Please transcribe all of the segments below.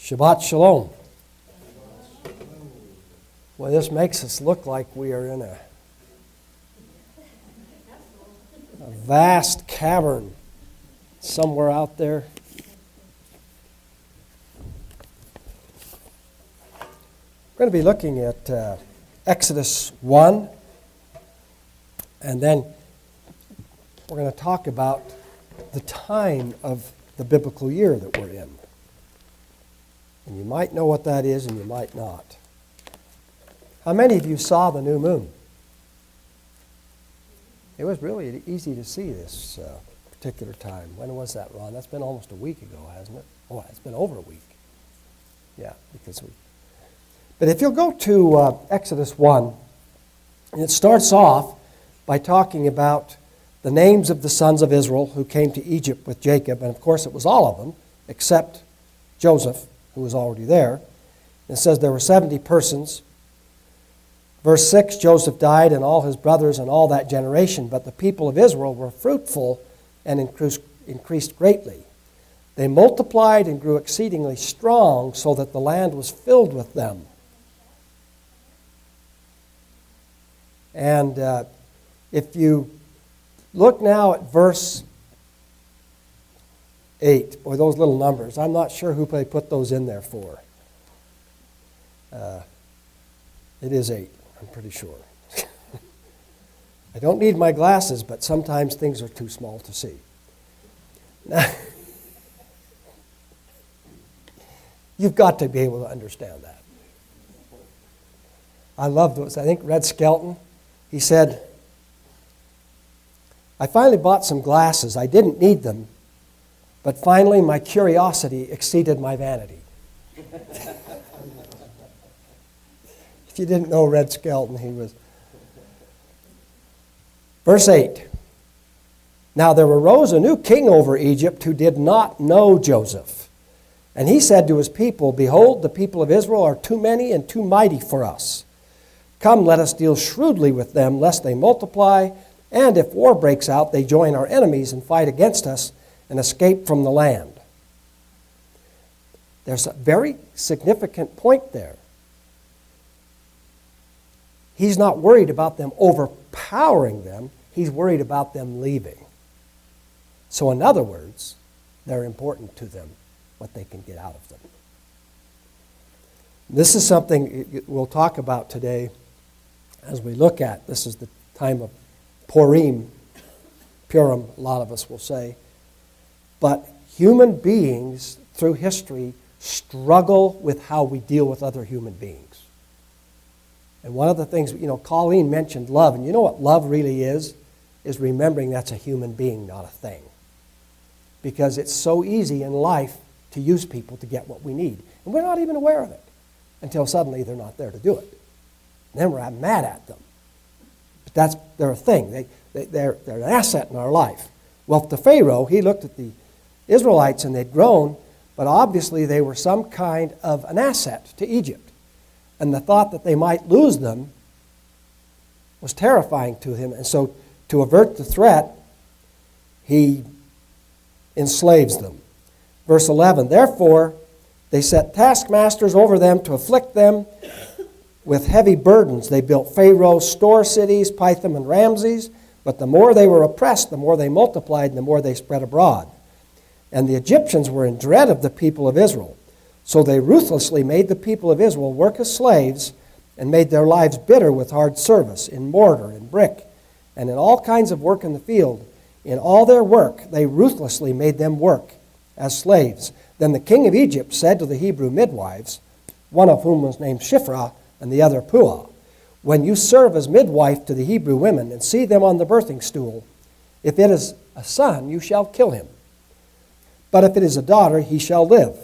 Shabbat Shalom. Well, this makes us look like we are in a vast cavern somewhere out there. We're going to be looking at Exodus 1, and then we're going to talk about the time of the biblical year that we're in. And you might know what that is and you might not. How many of you saw the new moon? It was really easy to see this particular time. When was that, Ron? That's been almost a week ago, hasn't it? Oh, it's been over a week. Yeah, because we... But if you'll go to Exodus 1, and it starts off by talking about the names of the sons of Israel who came to Egypt with Jacob, and of course it was all of them, except Joseph, who was already there. It says there were 70 persons. Verse 6, Joseph died and all his brothers and all that generation, but the people of Israel were fruitful and increased greatly. They multiplied and grew exceedingly strong so that the land was filled with them. And if you look now at verse 8, or those little numbers, I'm not sure who they put those in there for. It is 8, I'm pretty sure. I don't need my glasses, but sometimes things are too small to see. Now, you've got to be able to understand that. I love those. I think Red Skelton, he said, I finally bought some glasses. I didn't need them, but finally my curiosity exceeded my vanity. If you didn't know Red Skelton, he was. Verse 8. Now there arose a new king over Egypt who did not know Joseph. And he said to his people, Behold, the people of Israel are too many and too mighty for us. Come, let us deal shrewdly with them, lest they multiply, and if war breaks out, they join our enemies and fight against us and escape from the land. There's a very significant point there. He's not worried about them overpowering them. He's worried about them leaving. So in other words, they're important to them, what they can get out of them. This is something we'll talk about today as we look at. This is the time of Purim, a lot of us will say. But human beings, through history, struggle with how we deal with other human beings. And one of the things, Colleen mentioned love. And you know what love really is? Is remembering that's a human being, not a thing. Because it's so easy in life to use people to get what we need. And we're not even aware of it until suddenly they're not there to do it. And then we're mad at them. But they're a thing. They're an asset in our life. Well, to Pharaoh, he looked at the Israelites and they'd grown, but obviously they were some kind of an asset to Egypt. And the thought that they might lose them was terrifying to him. And so to avert the threat, he enslaves them. Verse 11, Therefore they set taskmasters over them to afflict them with heavy burdens. They built Pharaoh's store cities, Pithom and Ramses, but the more they were oppressed, the more they multiplied, and the more they spread abroad. And the Egyptians were in dread of the people of Israel. So they ruthlessly made the people of Israel work as slaves and made their lives bitter with hard service in mortar and brick and in all kinds of work in the field. In all their work, they ruthlessly made them work as slaves. Then the king of Egypt said to the Hebrew midwives, one of whom was named Shiphrah and the other Puah, When you serve as midwife to the Hebrew women and see them on the birthing stool, if it is a son, you shall kill him. But if it is a daughter, he shall live.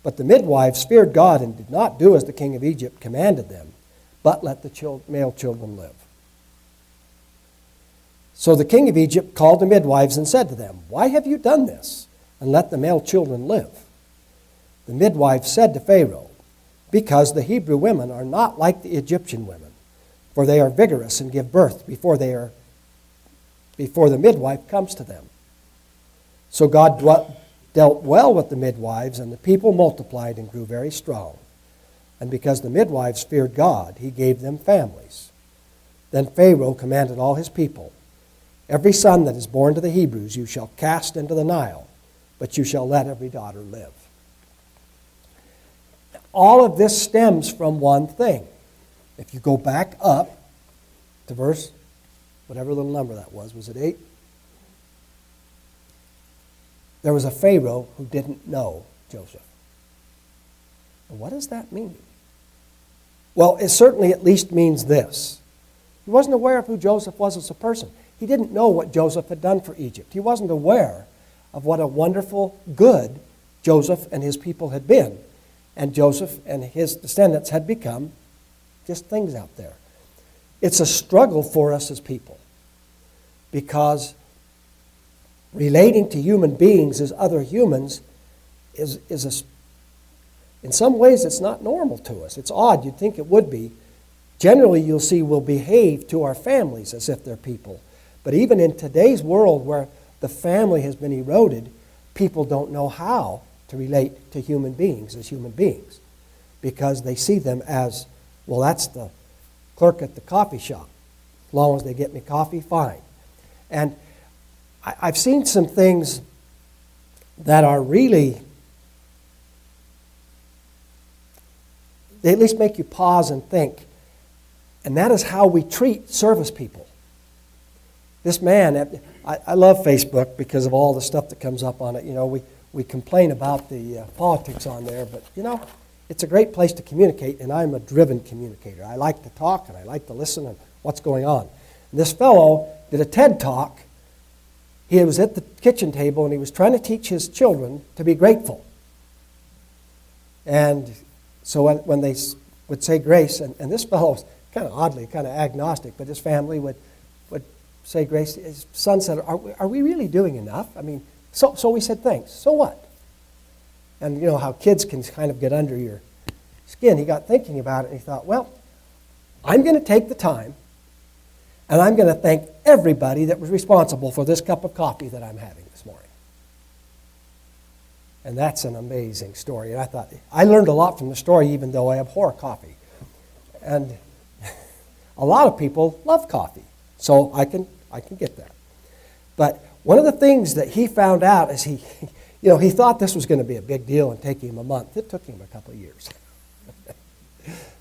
But the midwives feared God and did not do as the king of Egypt commanded them, but let the male children live. So the king of Egypt called the midwives and said to them, Why have you done this? And let the male children live. The midwives said to Pharaoh, Because the Hebrew women are not like the Egyptian women, for they are vigorous and give birth before the midwife comes to them. So God dealt well with the midwives, and the people multiplied and grew very strong. And because the midwives feared God, he gave them families. Then Pharaoh commanded all his people, every son that is born to the Hebrews you shall cast into the Nile, but you shall let every daughter live. All of this stems from one thing. If you go back up to verse, whatever little number that was it 8? There was a Pharaoh who didn't know Joseph. And what does that mean? Well, it certainly at least means this. He wasn't aware of who Joseph was as a person. He didn't know what Joseph had done for Egypt. He wasn't aware of what a wonderful, good Joseph and his people had been. And Joseph and his descendants had become just things out there. It's a struggle for us as people because relating to human beings as other humans in some ways it's not normal to us. It's odd. You'd think it would be. Generally, you'll see we'll behave to our families as if they're people. But even in today's world where the family has been eroded, people don't know how to relate to human beings as human beings because they see them as, well, that's the clerk at the coffee shop. As long as they get me coffee, fine. And I've seen some things that are really, they at least make you pause and think. And that is how we treat service people. This man, I love Facebook because of all the stuff that comes up on it. You know, we complain about the politics on there, but, you know, it's a great place to communicate, and I'm a driven communicator. I like to talk, and I like to listen to what's going on. And this fellow did a TED Talk. He was at the kitchen table, and he was trying to teach his children to be grateful. And so when they would say grace, and this fellow was kind of oddly, kind of agnostic, but his family would say grace. His son said, are we really doing enough? I mean, so we said thanks. So what? And you know how kids can kind of get under your skin. He got thinking about it, and he thought, well, I'm going to take the time, and I'm going to thank everybody that was responsible for this cup of coffee that I'm having this morning. And that's an amazing story. And I thought, I learned a lot from the story, even though I abhor coffee. And a lot of people love coffee, so I can get that. But one of the things that he found out is he thought this was going to be a big deal and take him a month. It took him a couple of years.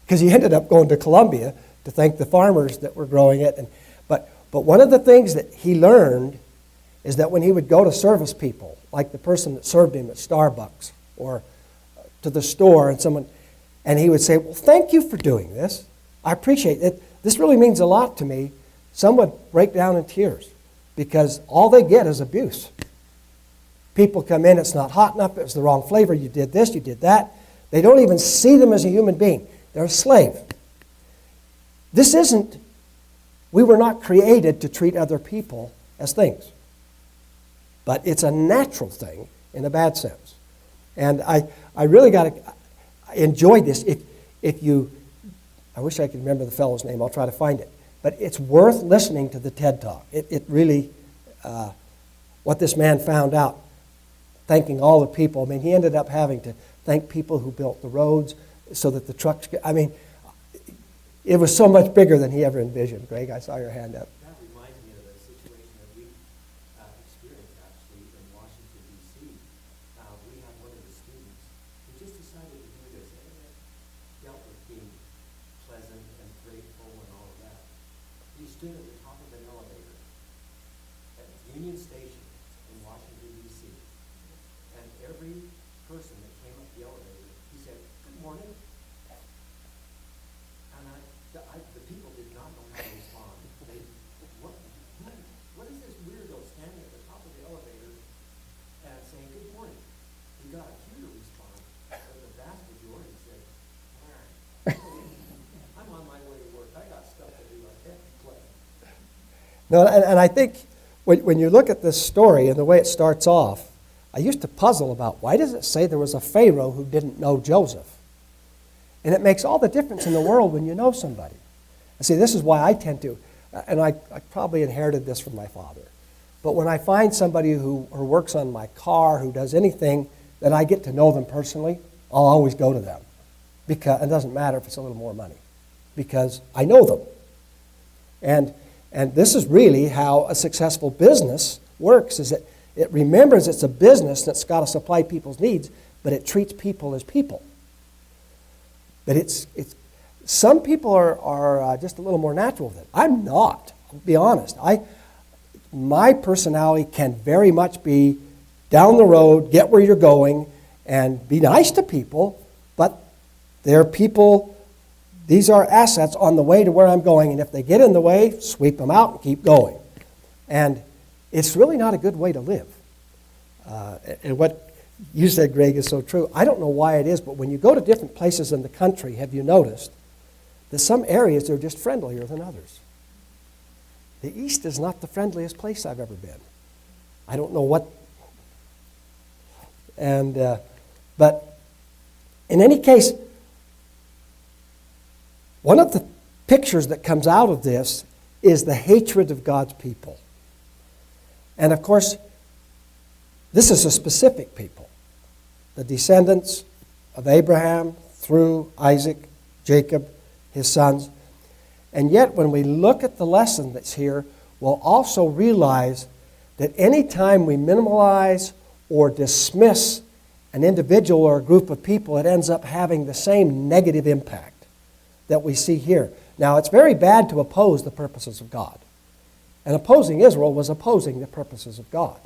Because he ended up going to Colombia to thank the farmers that were growing it. But one of the things that he learned is that when he would go to service people, like the person that served him at Starbucks or to the store, and he would say, well, thank you for doing this. I appreciate it. This really means a lot to me. Some would break down in tears because all they get is abuse. People come in, it's not hot enough, it was the wrong flavor, you did this, you did that. They don't even see them as a human being. They're a slave. We were not created to treat other people as things. But it's a natural thing in a bad sense. And I really I enjoyed this. I wish I could remember the fellow's name, I'll try to find it. But it's worth listening to the TED Talk. It really, what this man found out, thanking all the people. I mean, he ended up having to thank people who built the roads so that the trucks could, I mean, it was so much bigger than he ever envisioned. Greg, I saw your hand up. That reminds me of a situation that we experienced actually in Washington, D.C. We had one of the students who just decided to do this and dealt with being pleasant and grateful and all of that. He stood at the top of an elevator at Union Station in Washington, D.C. And every person that came up the elevator, he said, "Good morning." And the people did not know how to respond. What is this weirdo standing at the top of the elevator and saying, "Good morning"? He got a cue to respond, but the vast majority said, "All right, I'm on my way to work. I got stuff to do. I can't play." No, and I think when you look at this story and the way it starts off, I used to puzzle about why does it say there was a Pharaoh who didn't know Joseph? And it makes all the difference in the world when you know somebody. And see, this is why I tend to, and I probably inherited this from my father. But when I find somebody who works on my car, who does anything that I get to know them personally, I'll always go to them. Because it doesn't matter if it's a little more money, because I know them. And this is really how a successful business works, is that it remembers it's a business that's got to supply people's needs, but it treats people as people. But it's some people are just a little more natural with it. I'm not, I'll be honest. My personality can very much be down the road, get where you're going, and be nice to people, but they're people, these are assets on the way to where I'm going, and if they get in the way, sweep them out and keep going. And it's really not a good way to live. And what you said, Greg, is so true. I don't know why it is, but when you go to different places in the country, have you noticed that some areas are just friendlier than others? The East is not the friendliest place I've ever been. I don't know what. But in any case, one of the pictures that comes out of this is the hatred of God's people. And of course, this is a specific people. The descendants of Abraham through Isaac, Jacob, his sons. And yet, when we look at the lesson that's here, we'll also realize that any time we minimize or dismiss an individual or a group of people, it ends up having the same negative impact that we see here. Now, it's very bad to oppose the purposes of God. And opposing Israel was opposing the purposes of God.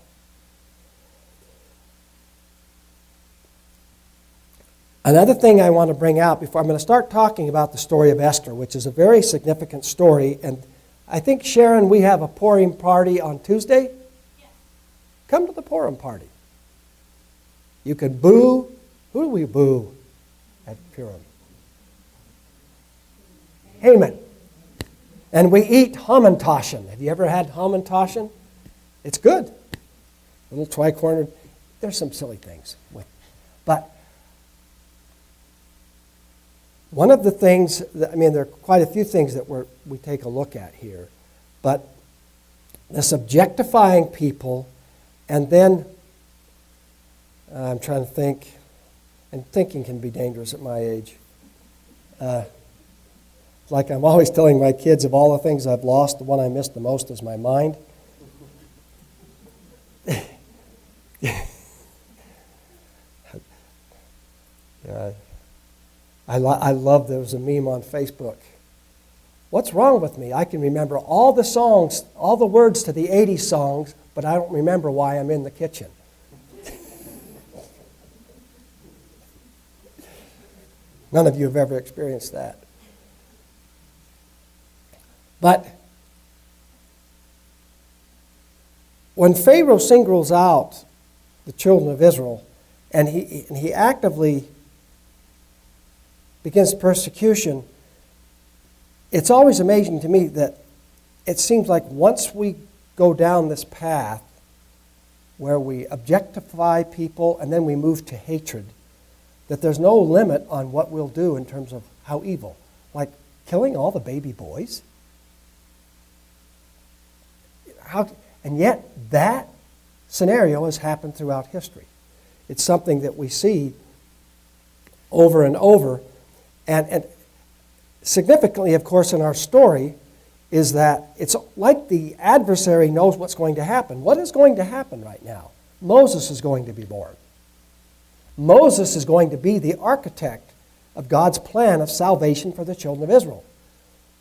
Another thing I want to bring out before I'm going to start talking about the story of Esther, which is a very significant story. And I think, Sharon, we have a Purim party on Tuesday. Yes. Come to the Purim party. You can boo. Who do we boo at Purim? Haman. And we eat hamantaschen. Have you ever had hamantaschen? It's good. A little tricornered. There's some silly things with, but one of the things, there are quite a few things that we take a look at here, but this objectifying people, and then I'm trying to think, and thinking can be dangerous at my age. Like I'm always telling my kids, of all the things I've lost, the one I miss the most is my mind. I love, there was a meme on Facebook. What's wrong with me? I can remember all the songs, all the words to the 80s songs, but I don't remember why I'm in the kitchen. None of you have ever experienced that. But when Pharaoh singles out the children of Israel, and he actively begins persecution, it's always amazing to me that it seems like once we go down this path where we objectify people and then we move to hatred, that there's no limit on what we'll do in terms of how evil. Like killing all the baby boys. And yet that scenario has happened throughout history. It's something that we see over and over. And significantly, of course, in our story is that it's like the adversary knows what's going to happen. What is going to happen right now? Moses is going to be born. Moses is going to be the architect of God's plan of salvation for the children of Israel.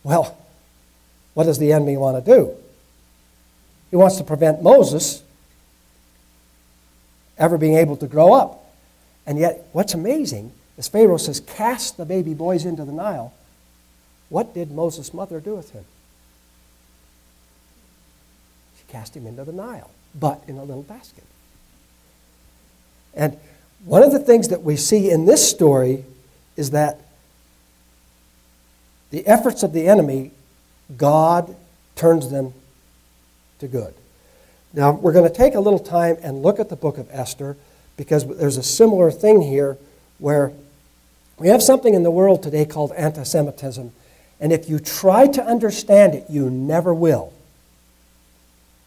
Well, what does the enemy want to do? He wants to prevent Moses ever being able to grow up. And yet, what's amazing, as Pharaoh says, cast the baby boys into the Nile, what did Moses' mother do with him? She cast him into the Nile, but in a little basket. And one of the things that we see in this story is that the efforts of the enemy, God turns them to good. Now, we're going to take a little time and look at the book of Esther, because there's a similar thing here where we have something in the world today called anti-Semitism, and if you try to understand it, you never will.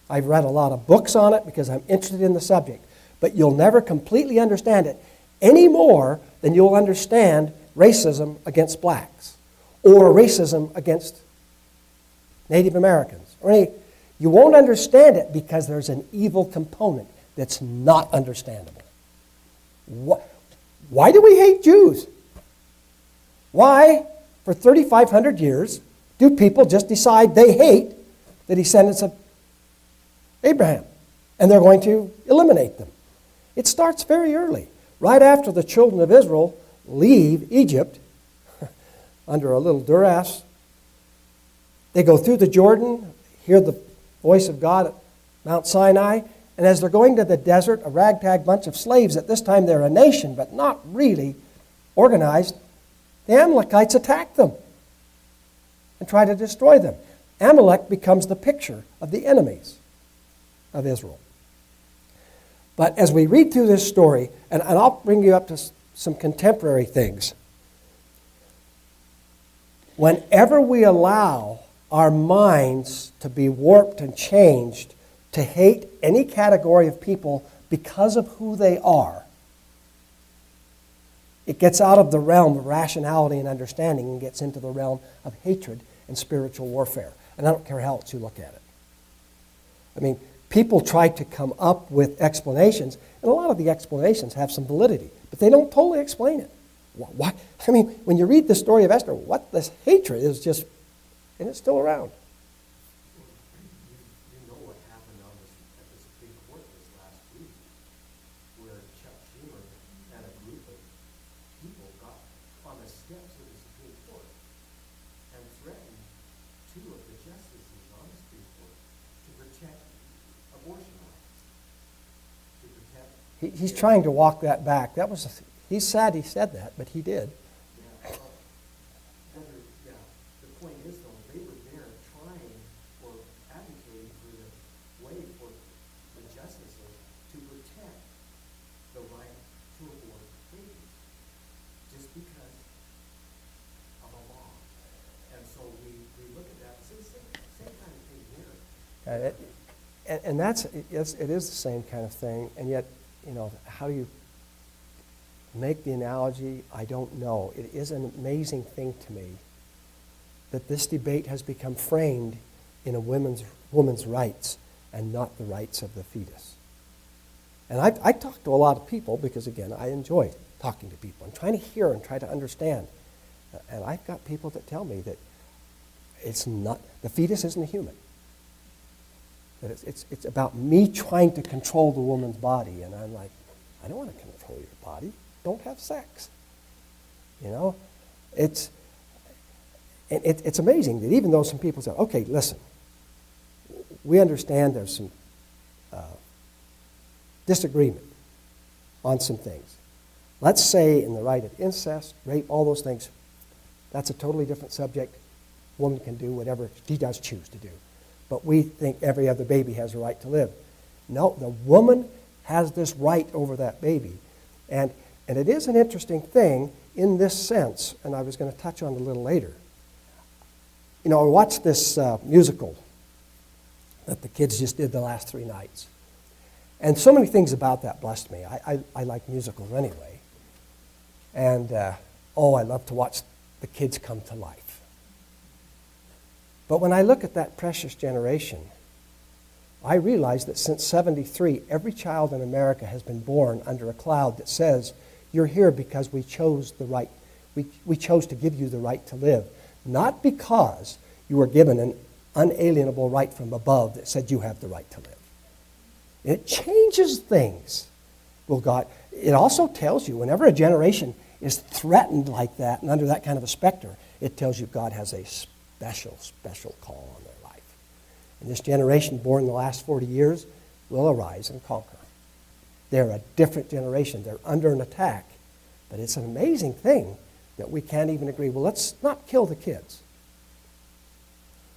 I've read a lot of books on it because I'm interested in the subject. But you'll never completely understand it any more than you'll understand racism against blacks or racism against Native Americans. You won't understand it because there's an evil component that's not understandable. Why do we hate Jews? Why, for 3,500 years, do people just decide they hate the descendants of Abraham and they're going to eliminate them? It starts very early. Right after the children of Israel leave Egypt under a little duress, they go through the Jordan, hear the voice of God at Mount Sinai, and as they're going to the desert, a ragtag bunch of slaves, at this time they're a nation, but not really organized, the Amalekites attack them and try to destroy them. Amalek becomes the picture of the enemies of Israel. But as we read through this story, and I'll bring you up to some contemporary things, whenever we allow our minds to be warped and changed to hate any category of people because of who they are, it gets out of the realm of rationality and understanding and gets into the realm of hatred and spiritual warfare. And I don't care how else you look at it. I mean, people try to come up with explanations, and a lot of the explanations have some validity, but they don't totally explain it. Why? I mean, when you read the story of Esther, what this hatred is just, and it's still around. You know what happened at the Supreme Court this last week, where Chuck Schumer and a group of people got on the steps of the Supreme Court and threatened two of the justices on the Supreme Court to protect abortion rights, to protect... He's trying to walk that back. He's sad he said that, but he did. The point is, though, they were there trying or advocating for the way for the justices to protect the right to abort babies, just because of a law. And so we look at that, it's the same kind of thing here. And it is the same kind of thing, and yet, how do you make the analogy? I don't know. It is an amazing thing to me that this debate has become framed in a woman's rights and not the rights of the fetus. And I talk to a lot of people because, again, I enjoy talking to people and trying to hear and try to understand. And I've got people that tell me that the fetus isn't a human. That it's about me trying to control the woman's body. And I'm like, I don't want to control your body. Don't have sex. It's amazing that even though some people say, okay, listen, we understand there's some disagreement on some things. Let's say in the right of incest, rape, all those things, that's a totally different subject. Woman can do whatever she does choose to do. But we think every other baby has a right to live. No, the woman has this right over that baby. And it is an interesting thing in this sense, and I was going to touch on it a little later. I watched this musical that the kids just did the last 3 nights. And so many things about that blessed me. I like musicals anyway. And, I love to watch the kids come to life. But when I look at that precious generation, I realize that since 73, every child in America has been born under a cloud that says, you're here because we chose the right. We chose to give you the right to live. Not because you were given an unalienable right from above that said you have the right to live. It changes things. Well, God, it also tells you whenever a generation is threatened like that and under that kind of a specter, it tells you God has a special call on their life. And this generation born in the last 40 years will arise and conquer. They're a different generation. They're under an attack. But it's an amazing thing that we can't even agree, well, let's not kill the kids.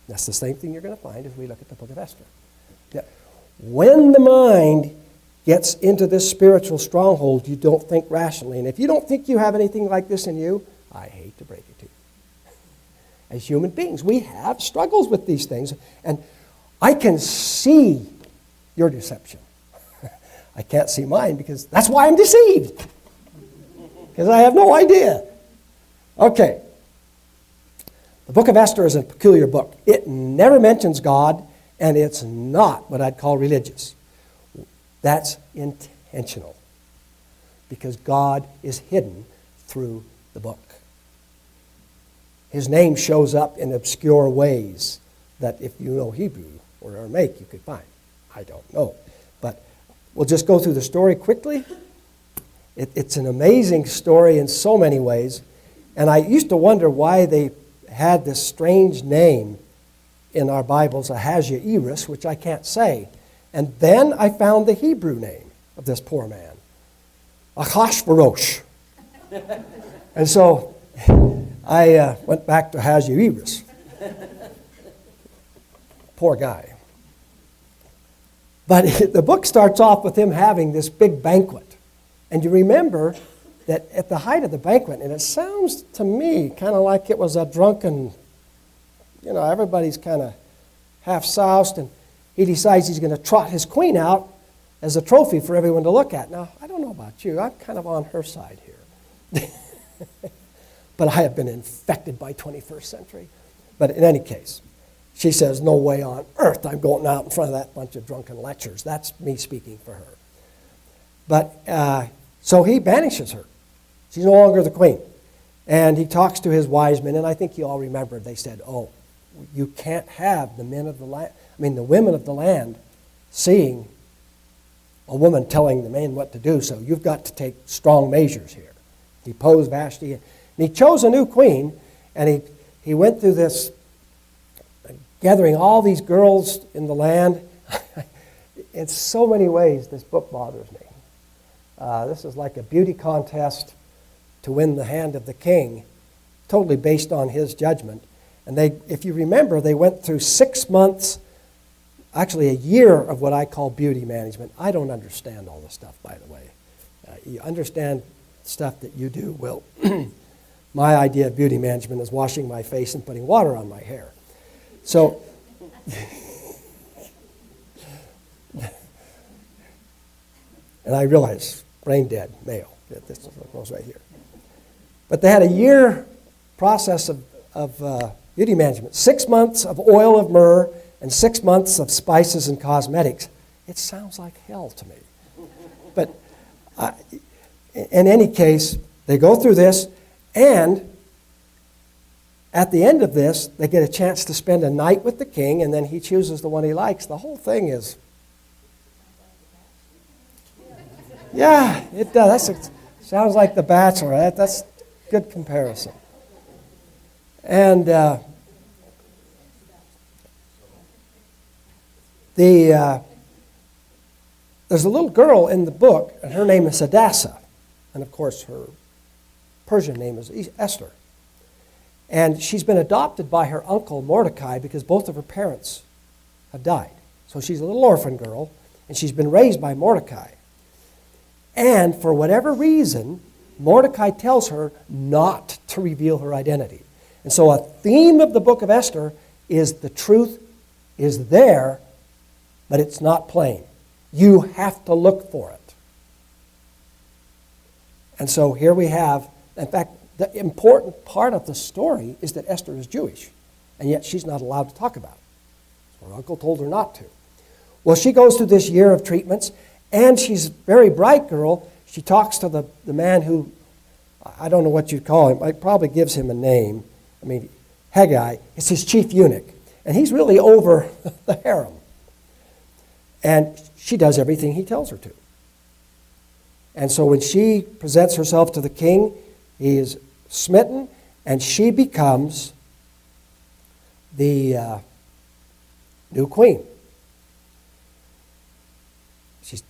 That's the same thing you're going to find as we look at the book of Esther. That when the mind gets into this spiritual stronghold, you don't think rationally. And if you don't think you have anything like this in you, I hate to break it to you. As human beings, we have struggles with these things. And I can see your deception. I can't see mine because that's why I'm deceived. Because I have no idea. Okay. The book of Esther is a peculiar book. It never mentions God, and it's not what I'd call religious. That's intentional. Because God is hidden through the book. His name shows up in obscure ways that if you know Hebrew or Aramaic, you could find. I don't know. But we'll just go through the story quickly. It's an amazing story in so many ways. And I used to wonder why they had this strange name in our Bibles, Ahasuerus, which I can't say. And then I found the Hebrew name of this poor man, Achashverosh. And so I went back to Ahasuerus. Poor guy. But the book starts off with him having this big banquet. And you remember that at the height of the banquet, and it sounds to me kind of like it was a drunken, everybody's kind of half soused, and he decides he's going to trot his queen out as a trophy for everyone to look at. Now, I don't know about you. I'm kind of on her side here. But I have been infected by 21st century. But in any case, she says, no way on earth I'm going out in front of that bunch of drunken lectures. That's me speaking for her. But so he banishes her. She's no longer the queen. And he talks to his wise men, and I think you all remember, they said, oh, you can't have the men of the land, the women of the land seeing a woman telling the men what to do, so you've got to take strong measures here. He posed Vashti, and he chose a new queen, and he went through this, gathering all these girls in the land. In so many ways, this book bothers me. This is like a beauty contest to win the hand of the king, totally based on his judgment. And if you remember, they went through 6 months, actually a year of what I call beauty management. I don't understand all this stuff, by the way. You understand stuff that you do. Well, my idea of beauty management is washing my face and putting water on my hair. So, and I realize, brain dead, male. This is what goes right here. But they had a year process of beauty management. 6 months of oil of myrrh and 6 months of spices and cosmetics. It sounds like hell to me. But in any case, they go through this, and at the end of this, they get a chance to spend a night with the king, and then he chooses the one he likes. The whole thing is, yeah, it does. Sounds like The Bachelor. That's a good comparison. And there's a little girl in the book, and her name is Hadassah. And of course, her Persian name is Esther. And she's been adopted by her uncle Mordecai because both of her parents have died. So she's a little orphan girl, and she's been raised by Mordecai. And for whatever reason, Mordecai tells her not to reveal her identity. And so a theme of the book of Esther is the truth is there, but it's not plain. You have to look for it. And so here we have, in fact, the important part of the story is that Esther is Jewish, and yet she's not allowed to talk about it. Her uncle told her not to. Well, she goes through this year of treatments, and she's a very bright girl. She talks to the man who, I don't know what you'd call him, it probably gives him a name. Haggai is his chief eunuch, and he's really over the harem. And she does everything he tells her to. And so when she presents herself to the king, he is smitten, and she becomes the new queen.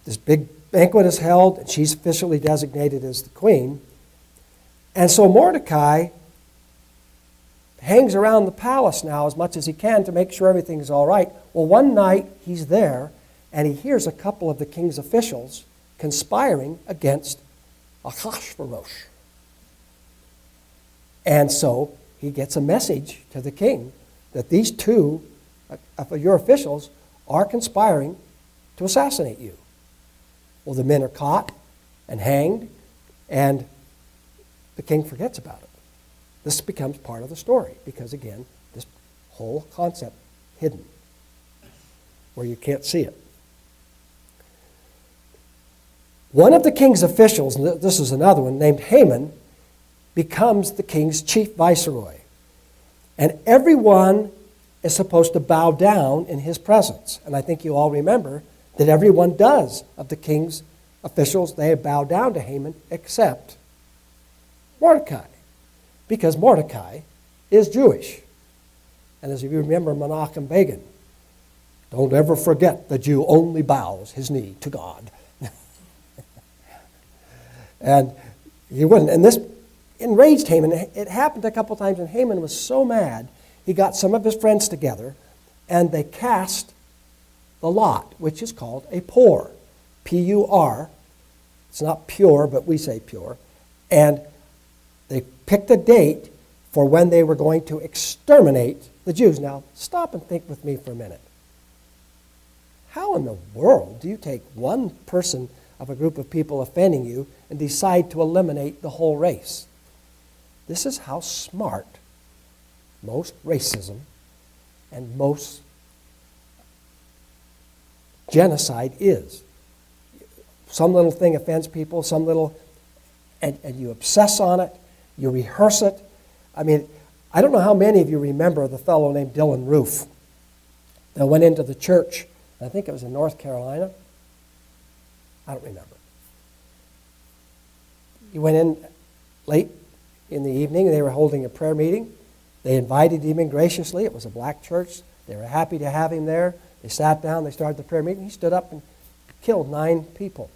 This big banquet is held, and she's officially designated as the queen. And so Mordecai hangs around the palace now as much as he can to make sure everything's all right. Well, one night he's there, and he hears a couple of the king's officials conspiring against Ahasuerus. And so he gets a message to the king that these two of your officials are conspiring to assassinate you. Well, the men are caught and hanged, and the king forgets about it. This becomes part of the story because, again, this whole concept hidden where you can't see it. One of the king's officials, and this is another one, named Haman, becomes the king's chief viceroy. And everyone is supposed to bow down in his presence. And I think you all remember that everyone does of the king's officials. They bow down to Haman except Mordecai, because Mordecai is Jewish. And as you remember Menachem Begin, don't ever forget the Jew only bows his knee to God. And he wouldn't. And this enraged Haman. It happened a couple times, and Haman was so mad, he got some of his friends together, and they cast the lot, which is called a pour. P-U-R. It's not pure, but we say pure. And they picked a date for when they were going to exterminate the Jews. Now, stop and think with me for a minute. How in the world do you take one person of a group of people offending you and decide to eliminate the whole race? This is how smart most racism and most genocide is. Some little thing offends people, some little, and you obsess on it, you rehearse it. I mean, I don't know how many of you remember the fellow named Dylan Roof that went into the church, I think it was in North Carolina. I don't remember. He went in late in the evening, and they were holding a prayer meeting. They invited him in graciously. It was a black church. They were happy to have him there. They sat down, they started the prayer meeting. He stood up and killed 9 people.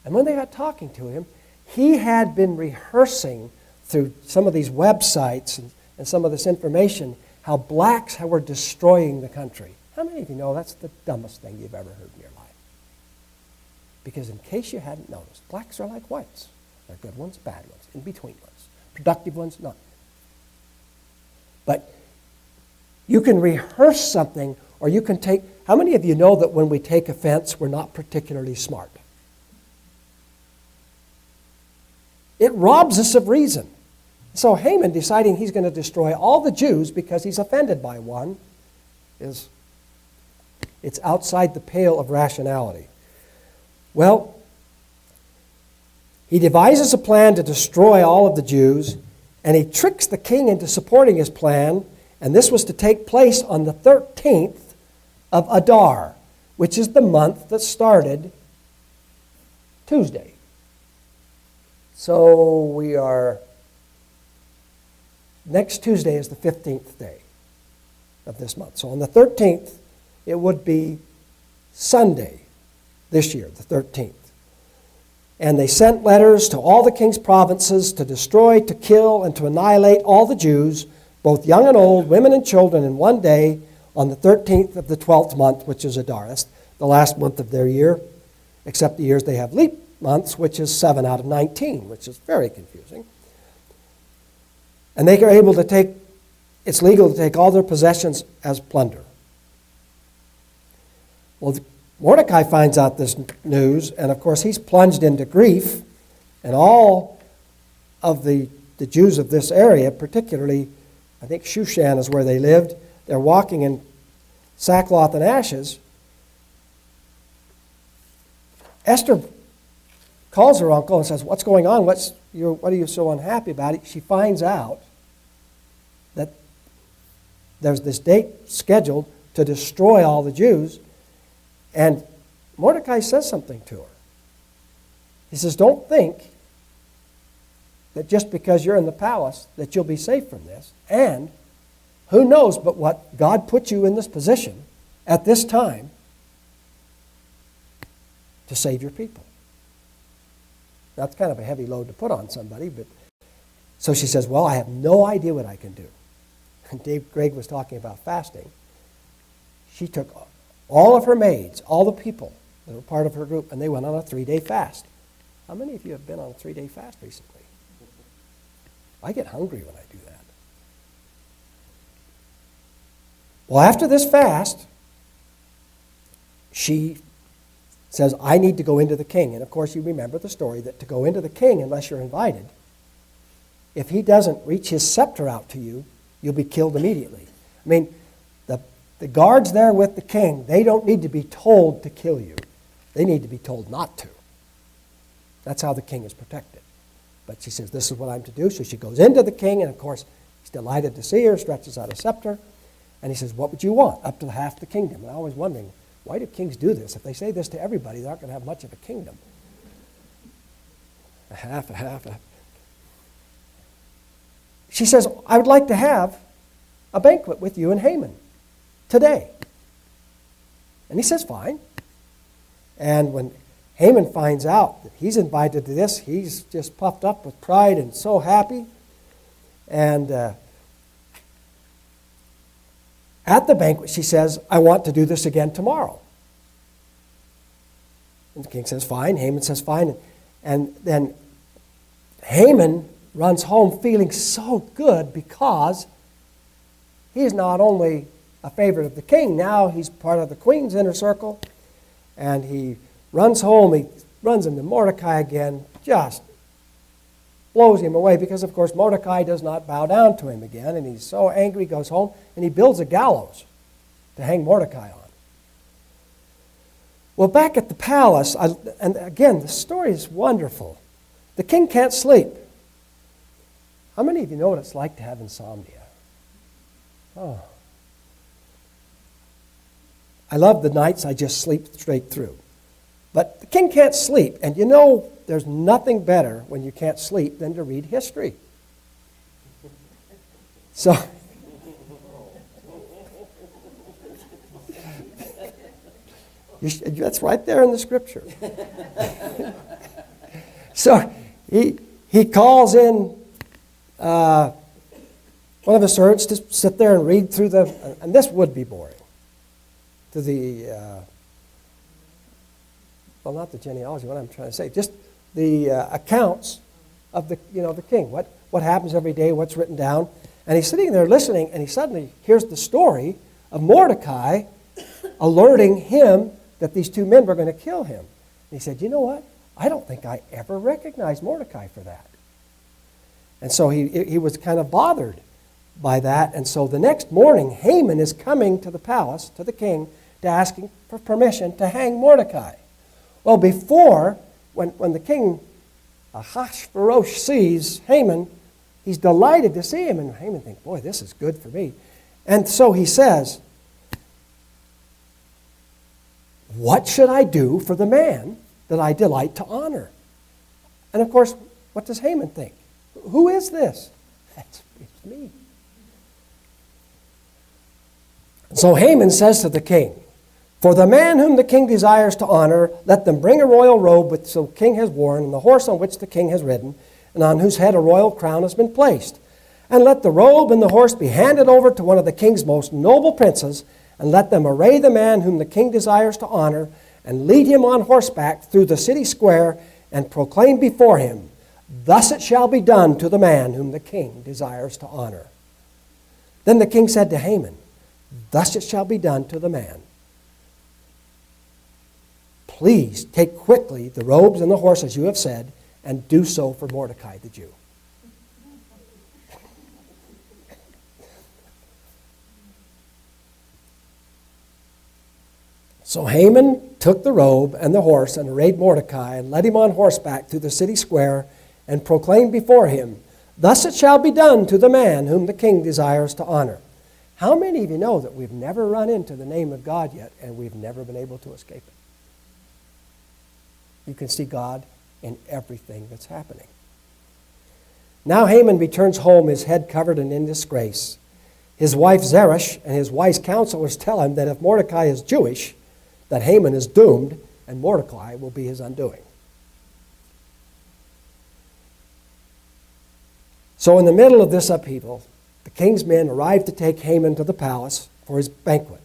And when they got talking to him, he had been rehearsing through some of these websites and some of this information how blacks were destroying the country. How many of you know that's the dumbest thing you've ever heard in your life? Because in case you hadn't noticed, blacks are like whites. They're good ones, bad ones, in-between ones, productive ones, not. But you can rehearse something, or you can take... How many of you know that when we take offense, we're not particularly smart? It robs us of reason. So Haman deciding he's going to destroy all the Jews because he's offended by one it's outside the pale of rationality. Well, he devises a plan to destroy all of the Jews, and he tricks the king into supporting his plan, and this was to take place on the 13th of Adar, which is the month that started Tuesday. So we are... Next Tuesday is the 15th day of this month. So on the 13th, it would be Sunday this year, the 13th. And they sent letters to all the king's provinces to destroy, to kill, and to annihilate all the Jews, both young and old, women and children, in one day on the 13th of the 12th month, which is Adar. That's the last month of their year, except the years they have leap months, which is 7 out of 19, which is very confusing. And they are able to take, it's legal to take all their possessions as plunder. Well, Mordecai finds out this news, and of course he's plunged into grief, and all of the Jews of this area, particularly, I think Shushan is where they lived, they're walking in sackcloth and ashes. Esther calls her uncle and says, "What's going on? What are you so unhappy about?" She finds out that there's this date scheduled to destroy all the Jews, and Mordecai says something to her. He says, "Don't think that just because you're in the palace that you'll be safe from this, and who knows but what God put you in this position at this time to save your people." That's kind of a heavy load to put on somebody, but so she says, "Well, I have no idea what I can do." And Greg was talking about fasting. She took all of her maids, all the people that were part of her group, and they went on a 3-day fast. How many of you have been on a 3-day fast recently? I get hungry when I do that. Well, after this fast, she says, I need to go into the king. And of course, you remember the story that to go into the king, unless you're invited, if he doesn't reach his scepter out to you, you'll be killed immediately. I mean, the guards there with the king, they don't need to be told to kill you. They need to be told not to. That's how the king is protected. But she says, this is what I'm to do. So she goes into the king, and of course, he's delighted to see her, stretches out a scepter, and he says, what would you want? Up to half the kingdom. And I'm always wondering, why do kings do this? If they say this to everybody, they're not going to have much of a kingdom. A half, a half, a half. She says, I would like to have a banquet with you and Haman today. And he says, fine. And when Haman finds out that he's invited to this, he's just puffed up with pride and so happy. And at the banquet, she says, I want to do this again tomorrow. And the king says, fine. Haman says, fine. And then Haman runs home feeling so good because he's not only a favorite of the king, now he's part of the queen's inner circle. And he runs home, he runs into Mordecai again, just blows him away because, of course, Mordecai does not bow down to him again. And he's so angry, he goes home, and he builds a gallows to hang Mordecai on. Well, back at the palace, and again, the story is wonderful. The king can't sleep. How many of you know what it's like to have insomnia? Oh. I love the nights I just sleep straight through. But the king can't sleep. And you know, there's nothing better when you can't sleep than to read history. So, that's right there in the scripture. So, he calls in one of his servants to sit there and read through and this would be boring, to the, well, not the genealogy, what I'm trying to say, just the accounts of the king, what happens every day, what's written down. And he's sitting there listening, and he suddenly hears the story of Mordecai alerting him that these two men were going to kill him. And he said, you know what? I don't think I ever recognized Mordecai for that. And so he was kind of bothered by that. And so the next morning, Haman is coming to the palace, to the king, to ask him for permission to hang Mordecai. Well, before, when the king Ahasuerus sees Haman, he's delighted to see him. And Haman thinks, boy, this is good for me. And so he says, what should I do for the man that I delight to honor? And of course, what does Haman think? Who is this? It's me. So Haman says to the king, for the man whom the king desires to honor, let them bring a royal robe which the king has worn, and the horse on which the king has ridden, and on whose head a royal crown has been placed. And let the robe and the horse be handed over to one of the king's most noble princes, and let them array the man whom the king desires to honor, and lead him on horseback through the city square, and proclaim before him, thus it shall be done to the man whom the king desires to honor. Then the king said to Haman, thus it shall be done to the man. Please take quickly the robes and the horses you have said, and do so for Mordecai the Jew. So Haman took the robe and the horse and arrayed Mordecai and led him on horseback through the city square and proclaimed before him, thus it shall be done to the man whom the king desires to honor. How many of you know that we've never run into the name of God yet and we've never been able to escape it? You can see God in everything that's happening. Now Haman returns home, his head covered and in disgrace. His wife Zeresh and his wise counselors tell him that if Mordecai is Jewish, that Haman is doomed and Mordecai will be his undoing. So in the middle of this upheaval, the king's men arrived to take Haman to the palace for his banquet.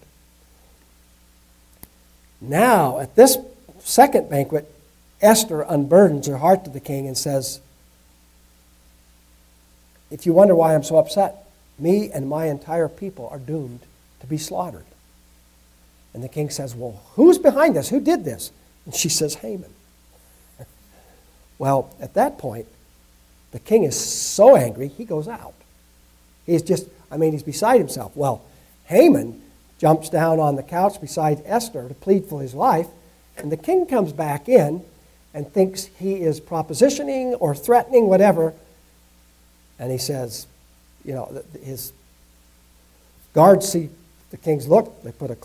Now, at this second banquet, Esther unburdens her heart to the king and says, if you wonder why I'm so upset, me and my entire people are doomed to be slaughtered. And the king says, well, who's behind this? Who did this? And she says, Haman. Well, at that point, the king is so angry, he goes out. He's beside himself. Well, Haman jumps down on the couch beside Esther to plead for his life, and the king comes back in and thinks he is propositioning or threatening, whatever, and he says, his guards see the king's look, they put a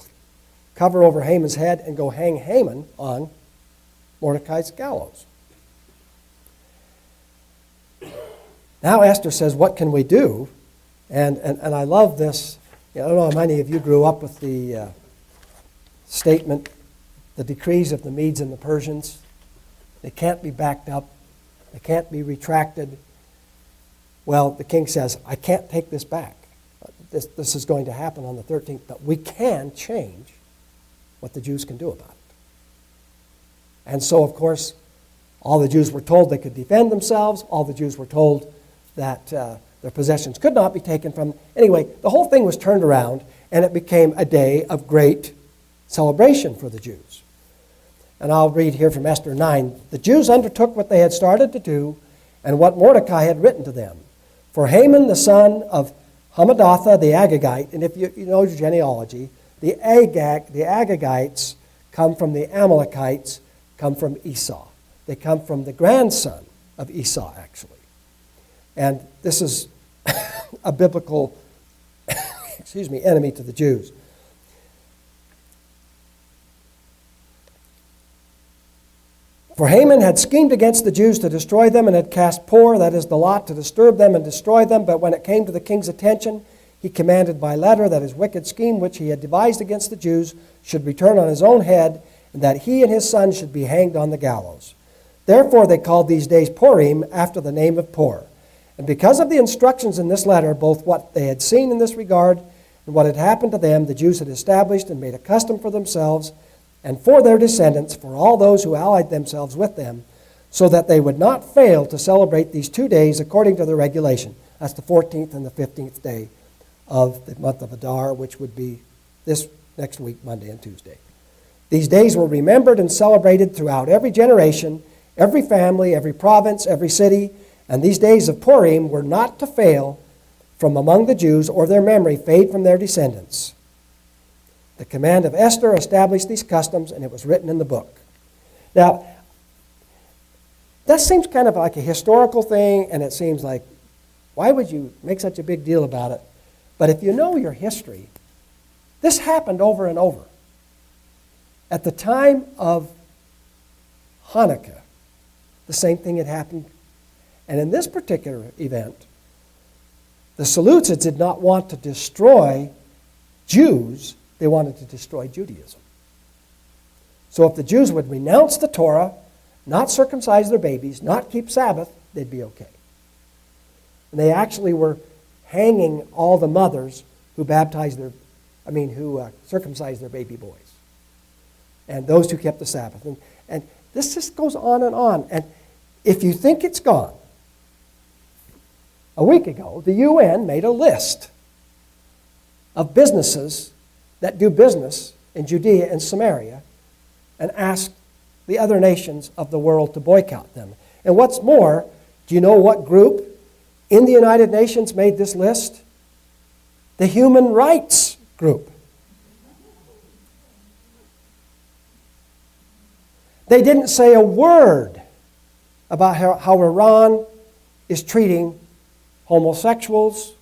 cover over Haman's head and go hang Haman on Mordecai's gallows. Now Esther says, what can we do? And I love this. I don't know how many of you grew up with the statement, the decrees of the Medes and the Persians. They can't be backed up. They can't be retracted. Well, the king says, I can't take this back. This is going to happen on the 13th, but we can change what the Jews can do about it. And so, of course, all the Jews were told they could defend themselves. All the Jews were told that their possessions could not be taken from them. Anyway, the whole thing was turned around, and it became a day of great celebration for the Jews. And I'll read here from Esther 9. The Jews undertook what they had started to do and what Mordecai had written to them. For Haman, the son of Hammedatha the Agagite, and if you know your genealogy, the Agagites come from the Amalekites, come from Esau. They come from the grandson of Esau, actually. And this is a biblical enemy to the Jews. For Haman had schemed against the Jews to destroy them and had cast Por, that is the lot, to disturb them and destroy them. But when it came to the king's attention, he commanded by letter that his wicked scheme which he had devised against the Jews should return on his own head, and that he and his sons should be hanged on the gallows. Therefore they called these days Purim, after the name of Por. And because of the instructions in this letter, both what they had seen in this regard and what had happened to them, the Jews had established and made a custom for themselves and for their descendants, for all those who allied themselves with them, so that they would not fail to celebrate these 2 days according to the regulation. That's the 14th and the 15th day of the month of Adar, which would be this next week, Monday and Tuesday. These days were remembered and celebrated throughout every generation, every family, every province, every city, and these days of Purim were not to fail from among the Jews, or their memory fade from their descendants. The command of Esther established these customs, and it was written in the book. Now, that seems kind of like a historical thing, and it seems like, why would you make such a big deal about it? But if you know your history, this happened over and over. At the time of Hanukkah, the same thing had happened. And in this particular event, the Seleucids did not want to destroy Jews. They wanted to destroy Judaism. So if the Jews would renounce the Torah, not circumcise their babies, not keep Sabbath, they'd be okay. And they actually were hanging all the mothers who circumcised their baby boys, and those who kept the Sabbath. And this just goes on and on. And if you think it's gone, a week ago, the UN made a list of businesses that do business in Judea and Samaria and asked the other nations of the world to boycott them. And what's more, do you know what group in the United Nations made this list? The Human Rights Group. They didn't say a word about how Iran is treating homosexuals,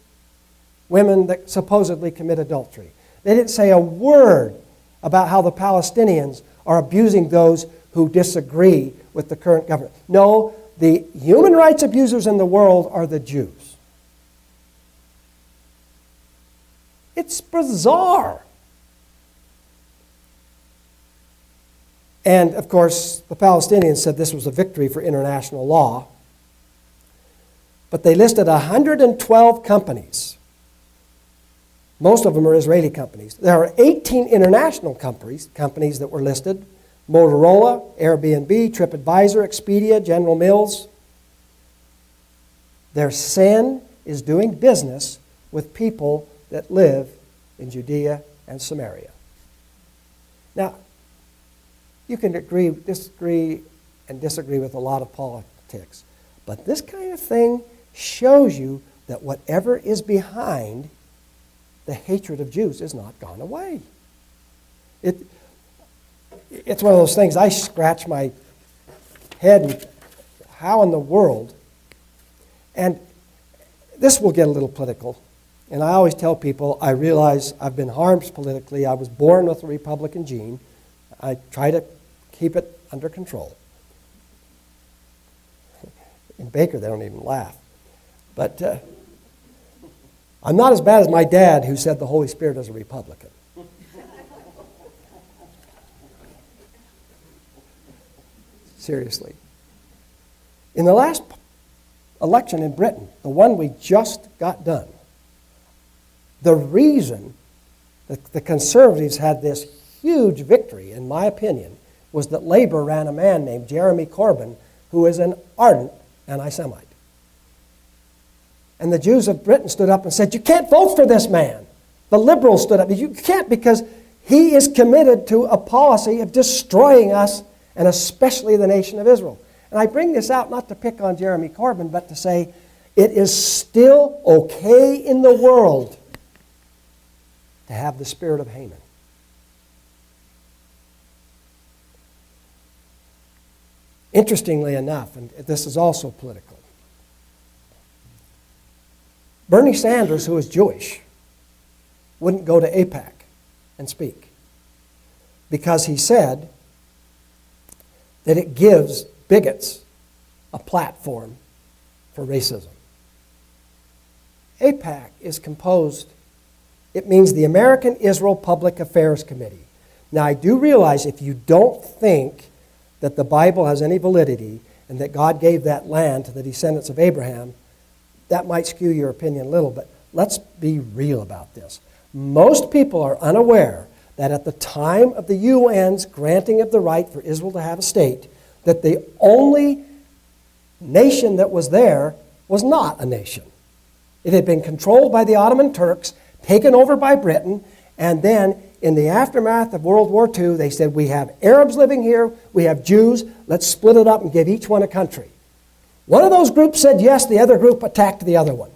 women that supposedly commit adultery. They didn't say a word about how the Palestinians are abusing those who disagree with the current government. No, the human rights abusers in the world are the Jews. It's bizarre. And, of course, the Palestinians said this was a victory for international law. But they listed 112 companies. Most of them are Israeli companies. There are 18 international companies that were listed. Motorola, Airbnb, TripAdvisor, Expedia, General Mills. Their sin is doing business with people that live in Judea and Samaria. Now, you can disagree with a lot of politics, but this kind of thing shows you that whatever is behind the hatred of Jews is not gone away. It's one of those things, I scratch my head, and how in the world? And this will get a little political. And I always tell people, I realize I've been harmed politically. I was born with a Republican gene. I try to keep it under control. In Baker, they don't even laugh. But I'm not as bad as my dad, who said the Holy Spirit is a Republican. Seriously. In the last election in Britain, the one we just got done, the reason that the Conservatives had this huge victory, in my opinion, was that Labour ran a man named Jeremy Corbyn, who is an ardent anti-Semite. And the Jews of Britain stood up and said, you can't vote for this man. The liberals stood up. You can't, because he is committed to a policy of destroying us, and especially the nation of Israel. And I bring this out not to pick on Jeremy Corbyn, but to say it is still okay in the world to have the spirit of Haman. Interestingly enough, and this is also political, Bernie Sanders, who is Jewish, wouldn't go to AIPAC and speak because he said that it gives bigots a platform for racism. AIPAC is composed, it means the American Israel Public Affairs Committee. Now, I do realize if you don't think that the Bible has any validity and that God gave that land to the descendants of Abraham, that might skew your opinion a little, but let's be real about this. Most people are unaware that at the time of the UN's granting of the right for Israel to have a state, that the only nation that was there was not a nation. It had been controlled by the Ottoman Turks, taken over by Britain, and then in the aftermath of World War II, they said, we have Arabs living here, we have Jews, let's split it up and give each one a country. One of those groups said yes, the other group attacked the other one.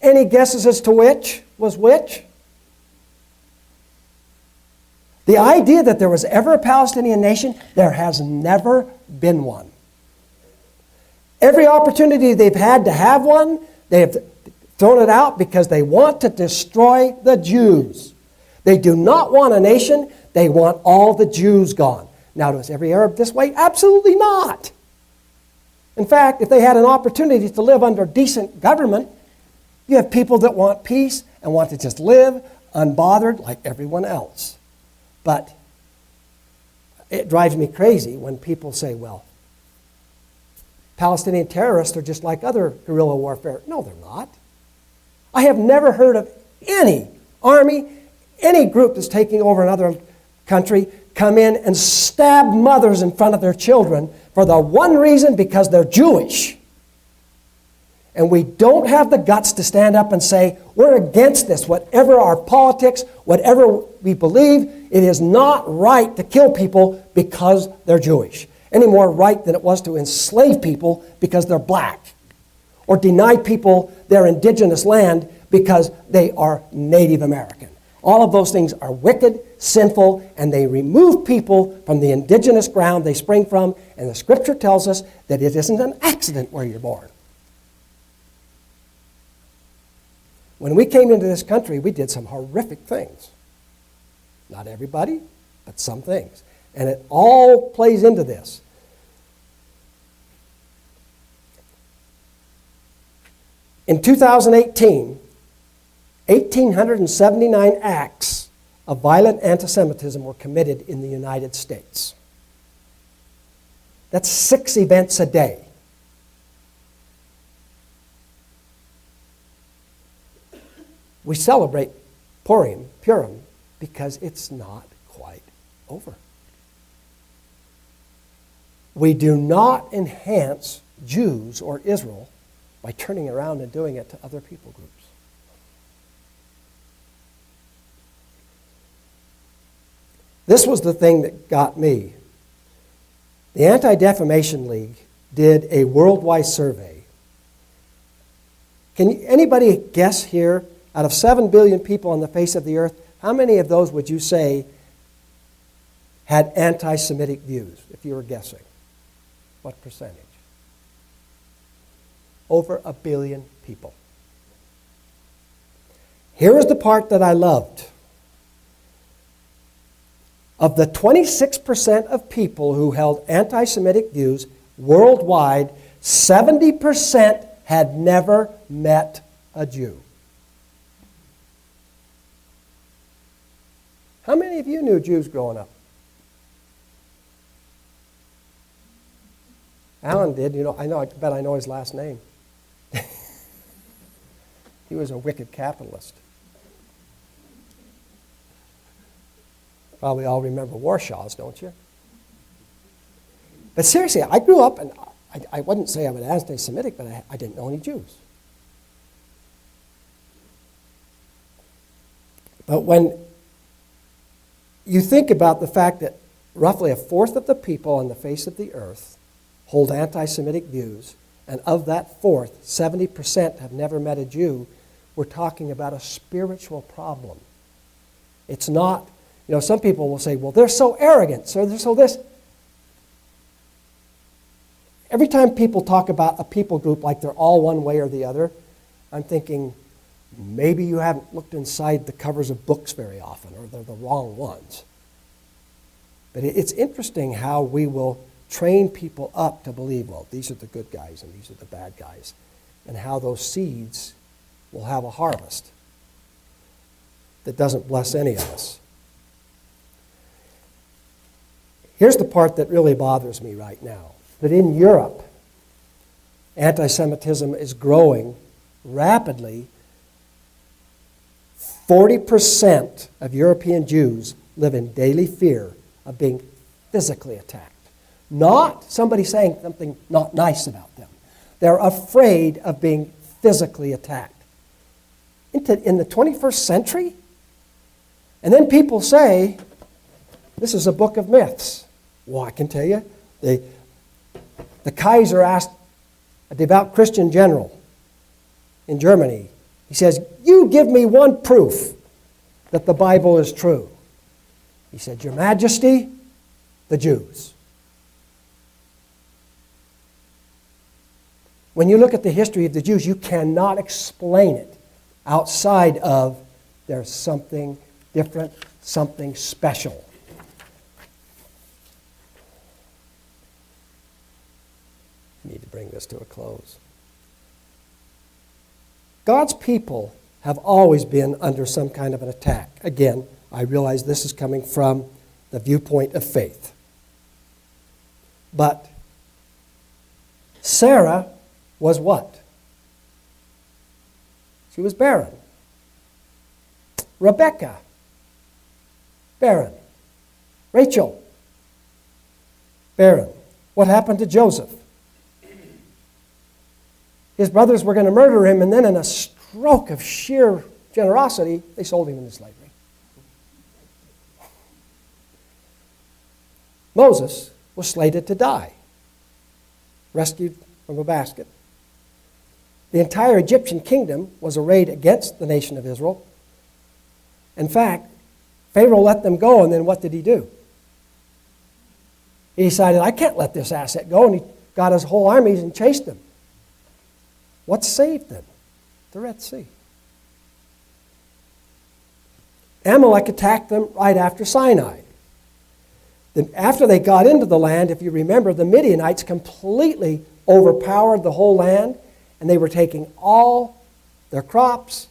Any guesses as to which was which? The idea that there was ever a Palestinian nation, there has never been one. Every opportunity they've had to have one, they have thrown it out because they want to destroy the Jews. They do not want a nation, they want all the Jews gone. Now, is every Arab this way? Absolutely not. In fact, if they had an opportunity to live under decent government, you have people that want peace and want to just live unbothered like everyone else. But it drives me crazy when people say, well, Palestinian terrorists are just like other guerrilla warfare. No, they're not. I have never heard of any army, any group that's taking over another country, come in and stab mothers in front of their children for the one reason, because they're Jewish. And we don't have the guts to stand up and say, we're against this. Whatever our politics, whatever we believe, it is not right to kill people because they're Jewish. Any more right than it was to enslave people because they're black, or deny people their indigenous land because they are Native American. All of those things are wicked, sinful, and they remove people from the indigenous ground they spring from, and the Scripture tells us that it isn't an accident where you're born. When we came into this country, we did some horrific things. Not everybody, but some things. And it all plays into this. In 2018, 1,879 acts of violent anti-Semitism were committed in the United States. That's 6 events a day. We celebrate Purim, because it's not quite over. We do not enhance Jews or Israel by turning around and doing it to other people groups. This was the thing that got me. The Anti-Defamation League did a worldwide survey. Can anybody guess here, out of 7 billion people on the face of the earth, how many of those would you say had anti-Semitic views, if you were guessing? What percentage? Over 1 billion people. Here is the part that I loved. Of the 26% of people who held anti-Semitic views worldwide, 70% had never met a Jew. How many of you knew Jews growing up? Alan did. You know, I bet I know his last name. He was a wicked capitalist. Probably all remember Warshaw's, don't you? But seriously, I grew up, and I wouldn't say I'm an anti-Semitic, but I didn't know any Jews. But when you think about the fact that roughly 1/4 of the people on the face of the earth hold anti-Semitic views, and of that 1/4, 70% have never met a Jew, we're talking about a spiritual problem. It's not, you know, some people will say, well, they're so arrogant, so they're so this. Every time people talk about a people group like they're all one way or the other, I'm thinking, maybe you haven't looked inside the covers of books very often, or they're the wrong ones. But it's interesting how we will train people up to believe, well, these are the good guys and these are the bad guys, and how those seeds will have a harvest that doesn't bless any of us. Here's the part that really bothers me right now, that in Europe, anti-Semitism is growing rapidly. 40% of European Jews live in daily fear of being physically attacked. Not somebody saying something not nice about them. They're afraid of being physically attacked. In the 21st century? And then people say, this is a book of myths. Well, I can tell you, the Kaiser asked a devout Christian general in Germany, he says, you give me one proof that the Bible is true. He said, Your Majesty, the Jews. When you look at the history of the Jews, you cannot explain it outside of there's something different, something special. I need to bring this to a close. God's people have always been under some kind of an attack. Again, I realize this is coming from the viewpoint of faith. But Sarah was what? She was barren. Rebecca, barren. Rachel, barren. What happened to Joseph? His brothers were going to murder him, and then in a stroke of sheer generosity, they sold him into slavery. Moses was slated to die, rescued from a basket. The entire Egyptian kingdom was arrayed against the nation of Israel. In fact, Pharaoh let them go, and then what did he do? He decided, I can't let this asset go, and he got his whole armies and chased them. What saved them? The Red Sea. Amalek attacked them right after Sinai. Then after they got into the land, if you remember, the Midianites completely overpowered the whole land, and they were taking all their crops,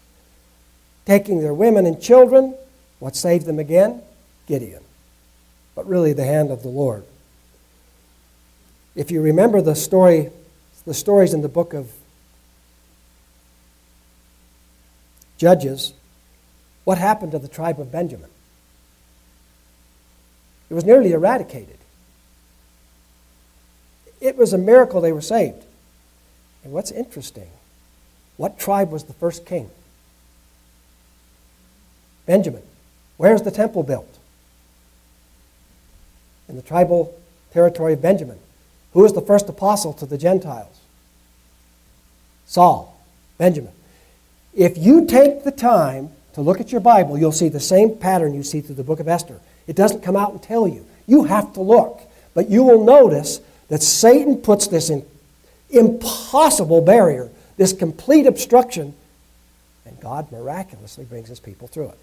taking their women and children. What saved them again? Gideon. But really the hand of the Lord. If you remember the stories in the book of Judges, what happened to the tribe of Benjamin? It was nearly eradicated. It was a miracle they were saved. And what's interesting, what tribe was the first king? Benjamin. Where's the temple built? in the tribal territory of Benjamin. Who was the first apostle to the Gentiles? Saul, Benjamin. If you take the time to look at your Bible, you'll see the same pattern you see through the book of Esther. It doesn't come out and tell you. You have to look. But you will notice that Satan puts this impossible barrier, this complete obstruction, and God miraculously brings his people through it.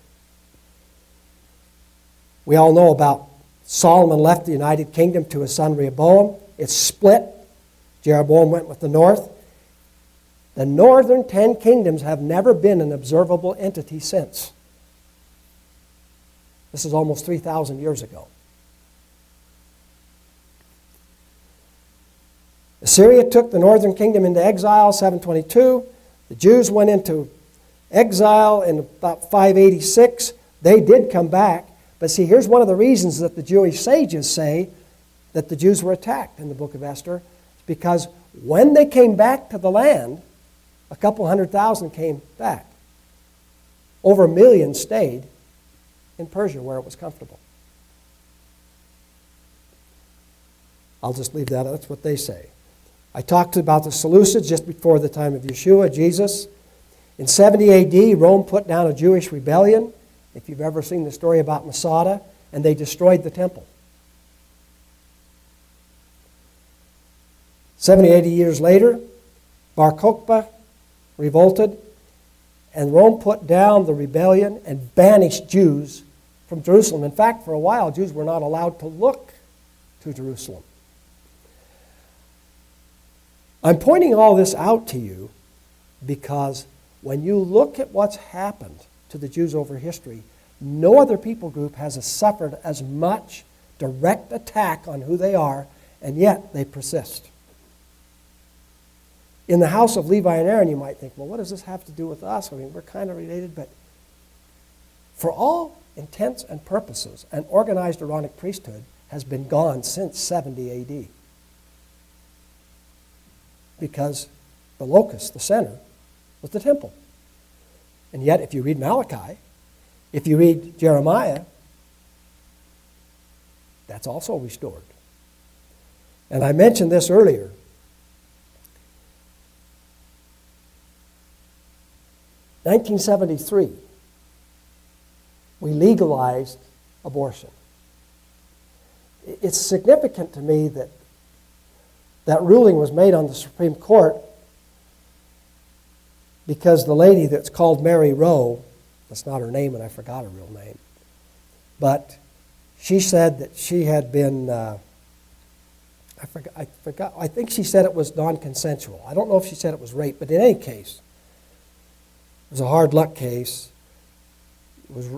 We all know about Solomon left the United Kingdom to his son Rehoboam. It's split. Jeroboam went with the north. The northern 10 kingdoms have never been an observable entity since. This is almost 3,000 years ago. Assyria took the northern kingdom into exile, 722. The Jews went into exile in about 586. They did come back. But see, here's one of the reasons that the Jewish sages say that the Jews were attacked in the book of Esther. It's because when they came back to the land, a couple 100,000 came back. Over 1 million stayed in Persia where it was comfortable. I'll just leave that. That's what they say. I talked about the Seleucids just before the time of Yeshua, Jesus. In 70 AD, Rome put down a Jewish rebellion. If you've ever seen the story about Masada, and they destroyed the temple. 70, 80 years later, Bar Kokhba revolted, and Rome put down the rebellion and banished Jews from Jerusalem. In fact, for a while, Jews were not allowed to look to Jerusalem. I'm pointing all this out to you because when you look at what's happened to the Jews over history, no other people group has suffered as much direct attack on who they are, and yet they persist. In the house of Levi and Aaron, you might think, well, what does this have to do with us? I mean, we're kind of related, but for all intents and purposes, an organized Aaronic priesthood has been gone since 70 AD. Because the locus, the center, was the temple. And yet, if you read Malachi, if you read Jeremiah, that's also restored. And I mentioned this earlier. In 1973, we legalized abortion. It's significant to me that that ruling was made on the Supreme Court because the lady that's called Mary Rowe, that's not her name and I forgot her real name, but she said that she had been, I think she said it was non-consensual. I don't know if she said it was rape, but in any case, it was a hard luck case. It was,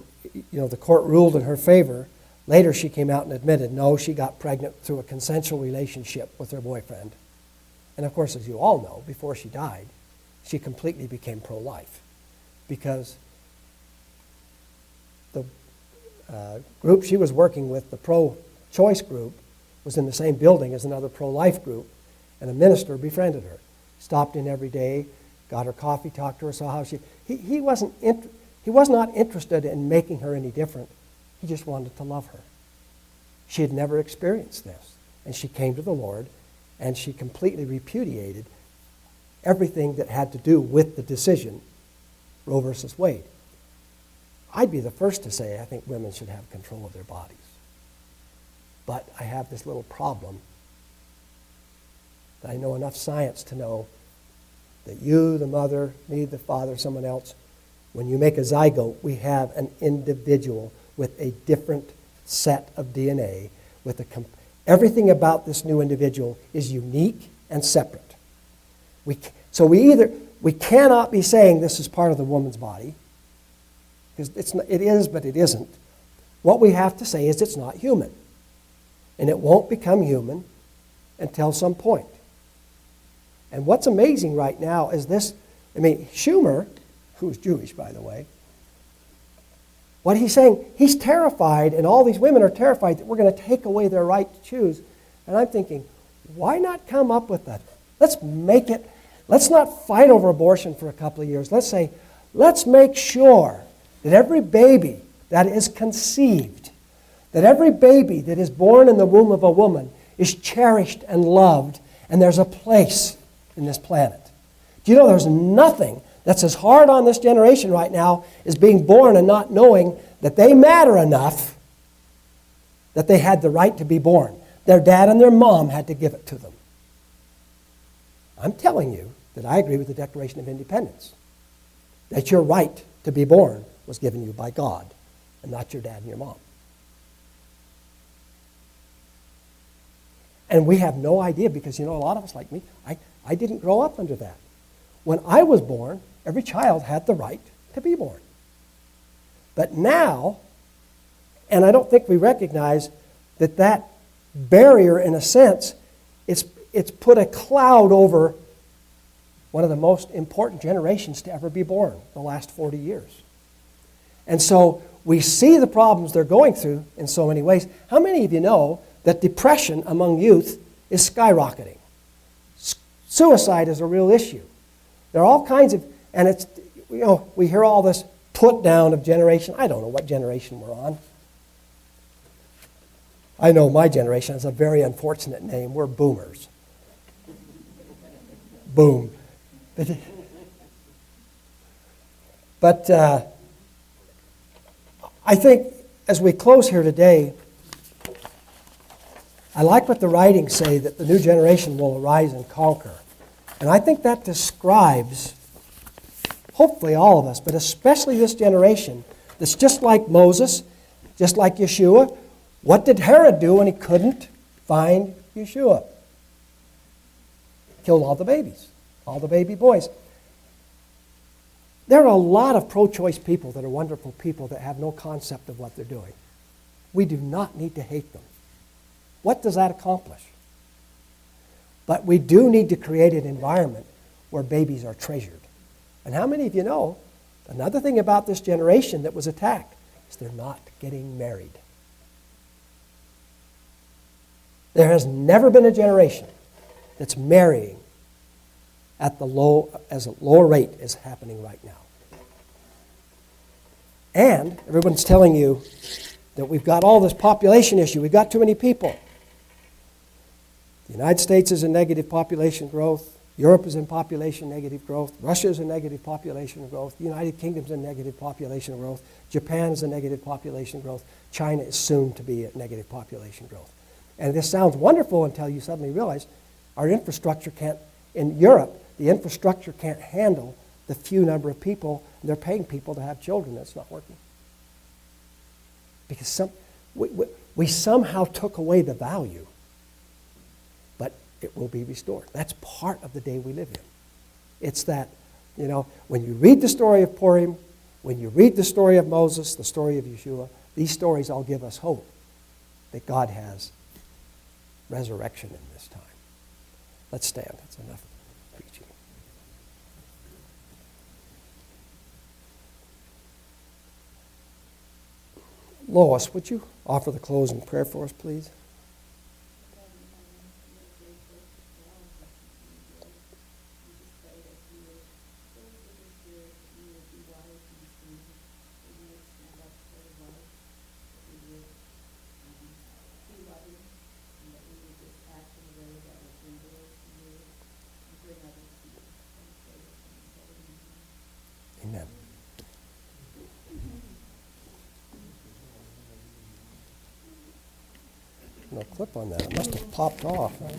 the court ruled in her favor. Later she came out and admitted, no, she got pregnant through a consensual relationship with her boyfriend. And of course, as you all know, before she died, she completely became pro-life because the group she was working with, the pro-choice group, was in the same building as another pro-life group, and a minister befriended her. Stopped in every day, got her coffee, talked to her, saw how he was not interested in making her any different. He just wanted to love her. She had never experienced this. And she came to the Lord, and she completely repudiated everything that had to do with the decision, Roe versus Wade. I'd be the first to say I think women should have control of their bodies. But I have this little problem that I know enough science to know that you, the mother, me, the father, someone else, when you make a zygote, we have an individual with a different set of DNA. Everything about this new individual is unique and separate. We cannot be saying this is part of the woman's body, because it is, but it isn't. What we have to say is it's not human. And it won't become human until some point. And what's amazing right now is this, Schumer, who's Jewish, by the way, what he's saying, he's terrified, and all these women are terrified that we're going to take away their right to choose. And I'm thinking, why not come up with that? Let's not fight over abortion for a couple of years. Let's say, let's make sure that every baby that is conceived, that every baby that is born in the womb of a woman is cherished and loved, and there's a place in this planet. Do you know there's nothing that's as hard on this generation right now as being born and not knowing that they matter enough that they had the right to be born. Their dad and their mom had to give it to them. I'm telling you that I agree with the Declaration of Independence, that your right to be born was given you by God and not your dad and your mom. And we have no idea because, you know, a lot of us like me, I didn't grow up under that. When I was born, every child had the right to be born. But now, and I don't think we recognize that barrier, in a sense, it's put a cloud over one of the most important generations to ever be born, the last 40 years. And so we see the problems they're going through in so many ways. How many of you know that depression among youth is skyrocketing? Suicide is a real issue. There are all kinds of, and it's, you know, we hear all this put down of generation. I don't know what generation we're on. I know my generation has a very unfortunate name. We're boomers. Boom. But I think as we close here today, I like what the writings say, that the new generation will arise and conquer. And I think that describes, hopefully all of us, but especially this generation that's just like Moses, just like Yeshua. What did Herod do when he couldn't find Yeshua? Killed all the babies, all the baby boys. There are a lot of pro-choice people that are wonderful people that have no concept of what they're doing. We do not need to hate them. What does that accomplish? But we do need to create an environment where babies are treasured. And how many of you know, another thing about this generation that was attacked is they're not getting married. There has never been a generation that's marrying at as a lower rate is happening right now. And everyone's telling you that we've got all this population issue. We've got too many people. The United States is in negative population growth. Europe is in population negative growth. Russia is in negative population growth. The United Kingdom is in negative population growth. Japan is in negative population growth. China is soon to be at negative population growth. And this sounds wonderful until you suddenly realize our infrastructure can't, in Europe, the infrastructure can't handle the few number of people, and they're paying people to have children. That's not working. Because we somehow took away the value, but it will be restored. That's part of the day we live in. It's that, you know, when you read the story of Purim, when you read the story of Moses, the story of Yeshua, these stories all give us hope that God has resurrection in this time. Let's stand. That's enough preaching. Lois, would you offer the closing prayer for us, please? Amen. No clip on that. It must have popped off. Right?